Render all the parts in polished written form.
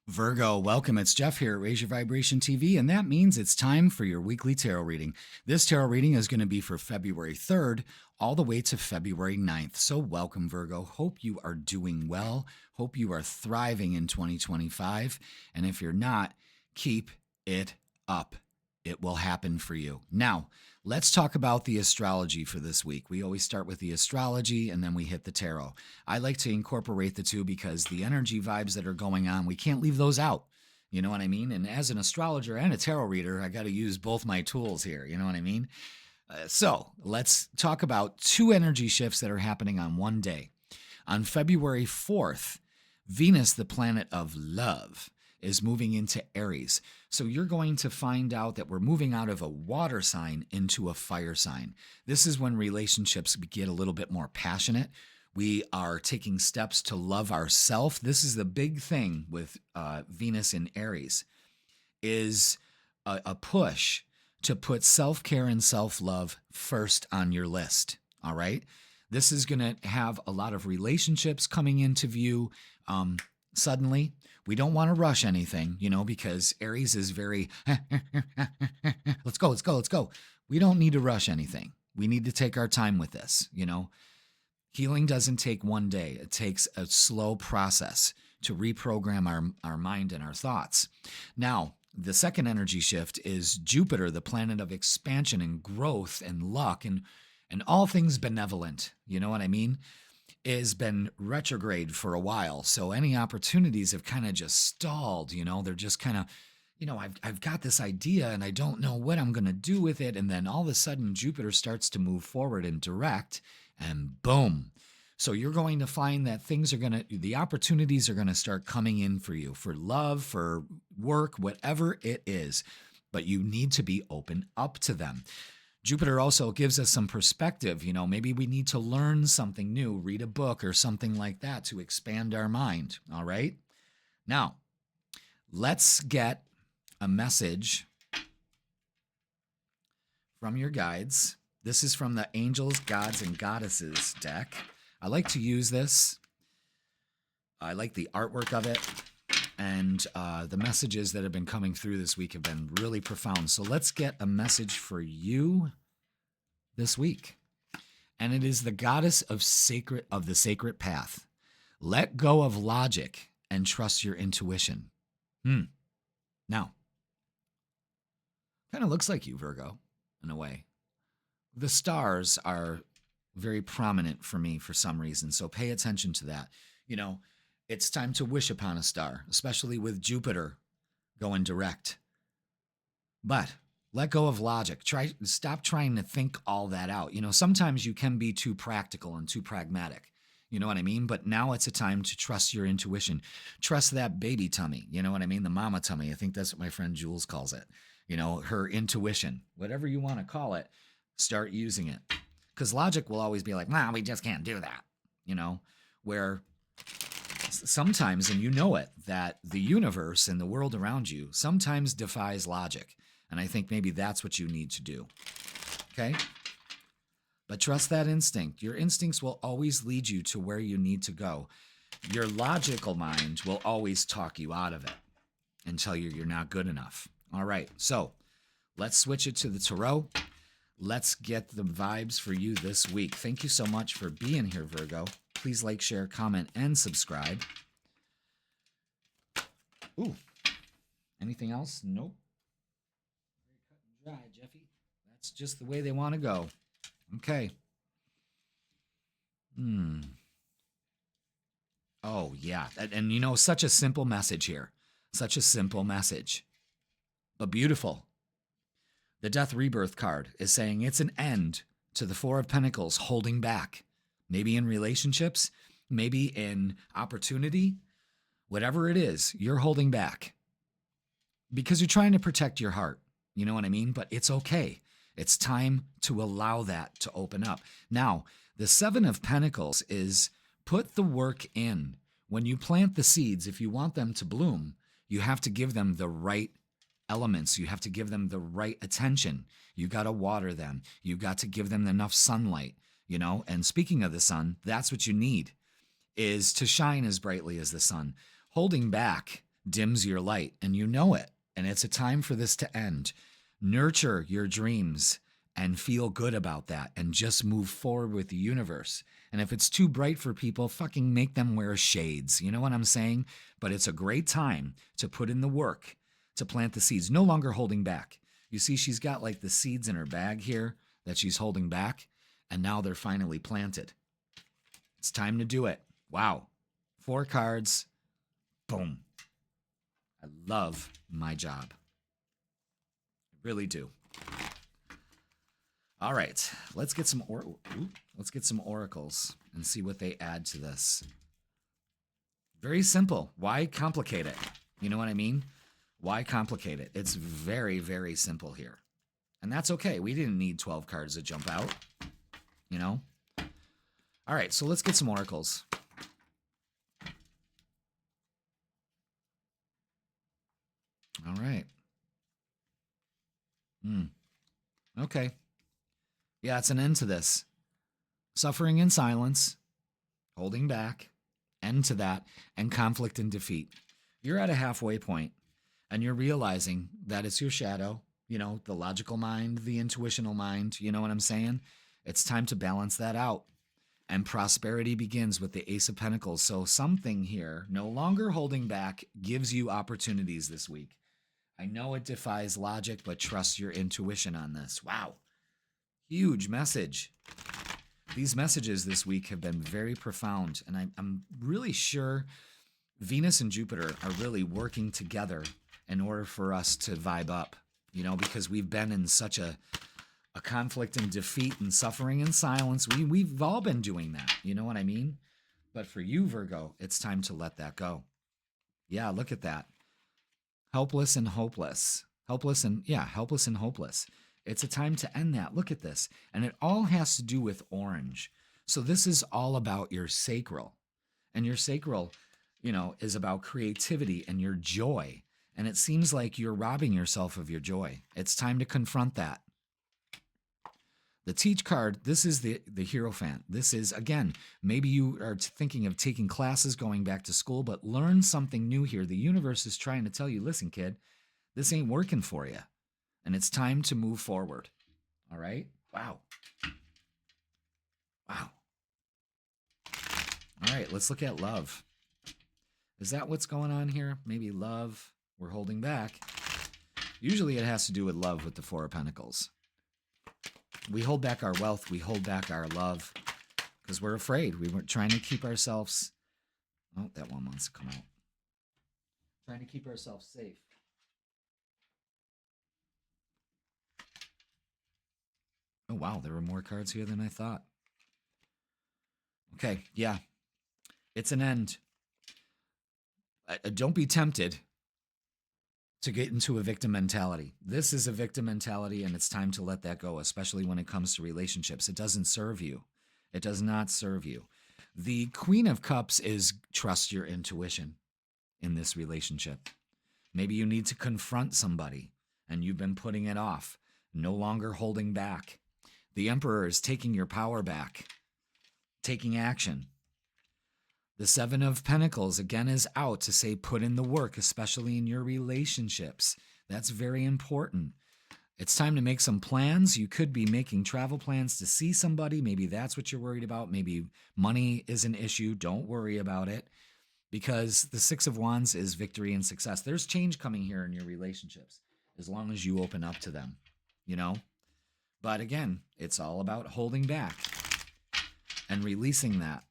Virgo, welcome. It's Jeff here at Raise Your Vibration TV, and that means it's time for your weekly tarot reading. This tarot reading is going to be for February 3rd all the way to February 9th. So, welcome, Virgo. Hope you are doing well. Hope you are thriving in 2025. And if you're not, keep it up. It will happen for you. Now, let's talk about the astrology for this week. We always start with the astrology and then we hit the tarot. I like to incorporate the two because the energy vibes that are going on, we can't leave those out. You know what I mean? And as an astrologer and a tarot reader, I got to use both my tools here. You know what I mean? So let's talk about two energy shifts that are happening on one day. On February 4th, Venus, the planet of love, is moving into Aries. So you're going to find out that we're moving out of a water sign into a fire sign. This is when relationships get a little bit more passionate. We are taking steps to love ourselves. This is the big thing with Venus in Aries, is a push to put self-care and self-love first on your list, all right? This is going to have a lot of relationships coming into view suddenly. We don't want to rush anything, because Aries is very, let's go, let's go, let's go. We don't need to rush anything. We need to take our time with this, Healing doesn't take one day. It takes a slow process to reprogram our mind and our thoughts. Now, the second energy shift is Jupiter, the planet of expansion and growth and luck and all things benevolent. You know what I mean? Has been retrograde for a while. So any opportunities have kind of just stalled, they're just kind of, I've got this idea and I don't know what I'm going to do with it. And then all of a sudden Jupiter starts to move forward and direct and boom. So you're going to find that the opportunities are going to start coming in for you, for love, for work, whatever it is, but you need to be open up to them. Jupiter also gives us some perspective. Maybe we need to learn something new, read a book or something like that to expand our mind. All right. Now, let's get a message from your guides. This is from the Angels, Gods, and Goddesses deck. I like to use this. I like the artwork of it. And the messages that have been coming through this week have been really profound. So let's get a message for you this week. And it is the goddess of the sacred path. Let go of logic and trust your intuition. Now, kind of looks like you, Virgo, in a way. The stars are very prominent for me for some reason. So pay attention to that. It's time to wish upon a star, especially with Jupiter going direct. But let go of logic. Stop trying to think all that out. Sometimes you can be too practical and too pragmatic. You know what I mean? But now it's a time to trust your intuition. Trust that baby tummy. You know what I mean? The mama tummy. I think that's what my friend Jules calls it. Her intuition. Whatever you want to call it, start using it. Because logic will always be like, we just can't do that. Where sometimes, and that the universe and the world around you sometimes defies logic. And I think maybe that's what you need to do. Okay? But trust that instinct. Your instincts will always lead you to where you need to go. Your logical mind will always talk you out of it and tell you you're not good enough. All right, so let's switch it to the tarot. Let's get the vibes for you this week. Thank you so much for being here, Virgo. Please like, share, comment, and subscribe. Ooh, anything else? Nope. Very cut and dry, Jeffy. That's just the way they want to go. Okay. Oh, yeah. And such a simple message here. Such a simple message. But beautiful. The Death Rebirth card is saying it's an end to the Four of Pentacles holding back. Maybe in relationships, maybe in opportunity, whatever it is, you're holding back because you're trying to protect your heart. You know what I mean? But it's okay. It's time to allow that to open up. Now, the Seven of Pentacles is put the work in. When you plant the seeds, if you want them to bloom, you have to give them the right elements. You have to give them the right attention. You got to water them. You got to give them enough sunlight. And speaking of the sun, that's what you need, is to shine as brightly as the sun. Holding back dims your light, and you know it. And it's a time for this to end. Nurture your dreams and feel good about that and just move forward with the universe. And if it's too bright for people, fucking make them wear shades. You know what I'm saying? But it's a great time to put in the work, to plant the seeds, no longer holding back. You see, she's got like the seeds in her bag here that she's holding back, and now they're finally planted. It's time to do it. Wow. 4 cards. Boom. I love my job. I really do. All right, let's get some oracles and see what they add to this. Very simple. Why complicate it? You know what I mean? Why complicate it? It's very, very simple here. And that's okay. We didn't need 12 cards to jump out, you know? All right, so let's get some oracles. All right. Okay. Yeah, it's an end to this. Suffering in silence, holding back, end to that, and conflict and defeat. You're at a halfway point, and you're realizing that it's your shadow, you know, the logical mind, the intuitional mind, you know what I'm saying? It's time to balance that out. And prosperity begins with the Ace of Pentacles. So something here, no longer holding back, gives you opportunities this week. I know it defies logic, but trust your intuition on this. Wow. Huge message. These messages this week have been very profound, and I'm really sure Venus and Jupiter are really working together in order for us to vibe up, you know, because we've been in such a conflict and defeat and suffering and silence. We've all been doing that, you know what I mean? But for you, Virgo, it's time to let that go. Yeah, look at that. Helpless and hopeless. Helpless and hopeless. It's a time to end that. Look at this. And it all has to do with orange. So this is all about your sacral. And your sacral, you know, is about creativity and your joy. And it seems like you're robbing yourself of your joy. It's time to confront that. The Teach card, this is the Hierophant. This is, again, maybe you are thinking of taking classes, going back to school, but learn something new here. The universe is trying to tell you, listen, kid, this ain't working for you. And it's time to move forward. All right? Wow. Wow. All right, let's look at love. Is that what's going on here? Maybe love, we're holding back. Usually it has to do with love with the Four of Pentacles. We hold back our wealth. We hold back our love because we're afraid. We were trying to keep ourselves... Oh, that one wants to come out. Trying to keep ourselves safe. Oh, wow. There were more cards here than I thought. Okay, yeah. It's an end. Don't be tempted to get into a victim mentality. This is a victim mentality, and it's time to let that go, especially when it comes to relationships. It doesn't serve you. It does not serve you. The Queen of Cups is trust your intuition in this relationship. Maybe you need to confront somebody, and you've been putting it off, no longer holding back. The Emperor is taking your power back, taking action. The Seven of Pentacles, again, is out to say put in the work, especially in your relationships. That's very important. It's time to make some plans. You could be making travel plans to see somebody. Maybe that's what you're worried about. Maybe money is an issue. Don't worry about it because the Six of Wands is victory and success. There's change coming here in your relationships as long as you open up to them, you know? But again, it's all about holding back and releasing that.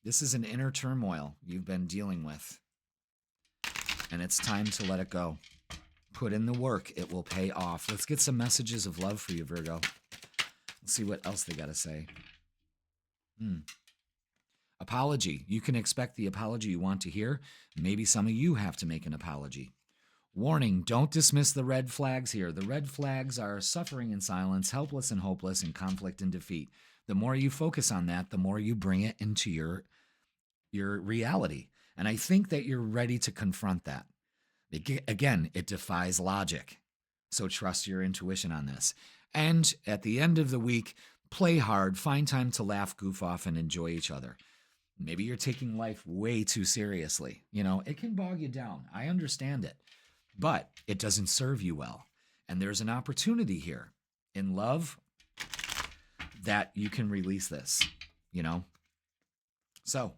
This is an inner turmoil you've been dealing with, and it's time to let it go. Put in the work. It will pay off. Let's get some messages of love for you, Virgo. Let's see what else they got to say. Apology. You can expect the apology you want to hear. Maybe some of you have to make an apology. Warning, don't dismiss the red flags here. The red flags are suffering in silence, helpless and hopeless, and conflict and defeat. The more you focus on that, the more you bring it into your reality. And I think that you're ready to confront that. Again, it defies logic. So trust your intuition on this. And at the end of the week, play hard, find time to laugh, goof off, and enjoy each other. Maybe you're taking life way too seriously. It can bog you down. I understand it, but it doesn't serve you well. And there's an opportunity here in love that you can release this, you know? So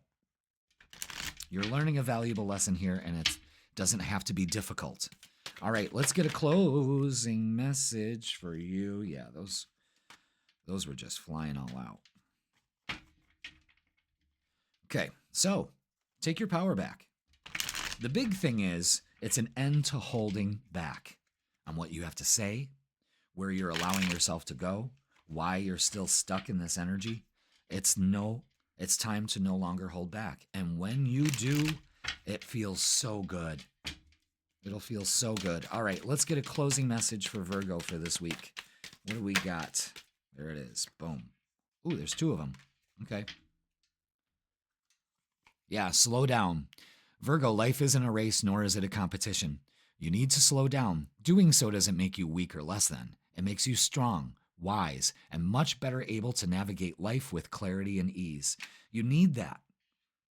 you're learning a valuable lesson here, and it doesn't have to be difficult. All right, let's get a closing message for you. Yeah, those were just flying all out. Okay, so take your power back. The big thing is it's an end to holding back on what you have to say, where you're allowing yourself to go, why you're still stuck in this energy. It's time to no longer hold back. And when you do, it feels so good. It'll feel so good. All right, let's get a closing message for Virgo for this week. What do we got? There it is. Boom. Ooh, there's 2 of them. Okay. Yeah, slow down. Virgo, life isn't a race, nor is it a competition. You need to slow down. Doing so doesn't make you weak or less than. It makes you strong, wise, and much better able to navigate life with clarity and ease. You need that.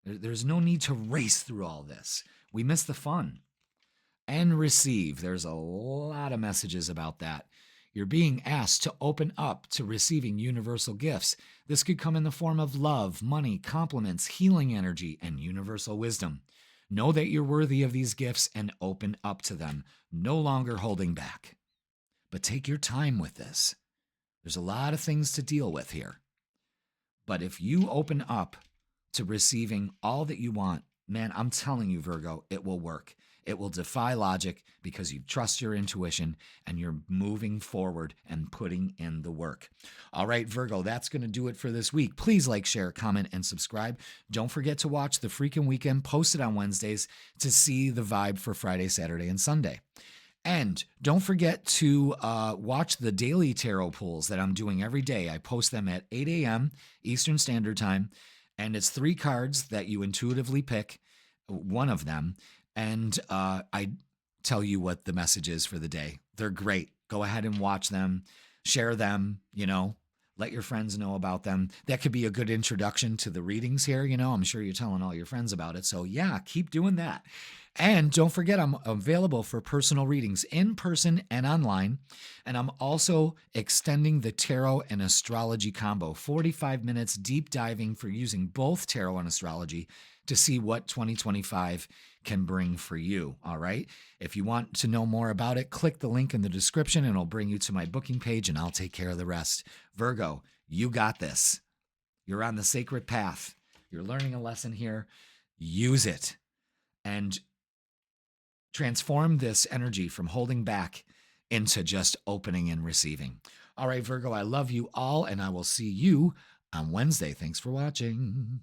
There's no need to race through all this. We miss the fun. And receive. There's a lot of messages about that. You're being asked to open up to receiving universal gifts. This could come in the form of love, money, compliments, healing energy, and universal wisdom. Know that you're worthy of these gifts and open up to them, no longer holding back. But take your time with this. There's a lot of things to deal with here. But if you open up to receiving all that you want, man, I'm telling you, Virgo, it will work. It will defy logic because you trust your intuition and you're moving forward and putting in the work. All right, Virgo, that's going to do it for this week. Please like, share, comment, and subscribe. Don't forget to watch the Freakin' Weekend posted on Wednesdays to see the vibe for Friday, Saturday, and Sunday. And don't forget to watch the daily tarot pulls that I'm doing every day. I post them at 8 a.m. Eastern Standard Time. And it's 3 cards that you intuitively pick, one of them. And I tell you what the message is for the day. They're great. Go ahead and watch them, share them, let your friends know about them. That could be a good introduction to the readings here. I'm sure you're telling all your friends about it. So yeah, keep doing that. And don't forget, I'm available for personal readings in person and online. And I'm also extending the tarot and astrology combo, 45 minutes deep diving for using both tarot and astrology to see what 2025 can bring for you. All right. If you want to know more about it, click the link in the description and it'll bring you to my booking page and I'll take care of the rest. Virgo, you got this. You're on the sacred path. You're learning a lesson here. Use it and transform this energy from holding back into just opening and receiving. All right, Virgo, I love you all and I will see you on Wednesday. Thanks for watching.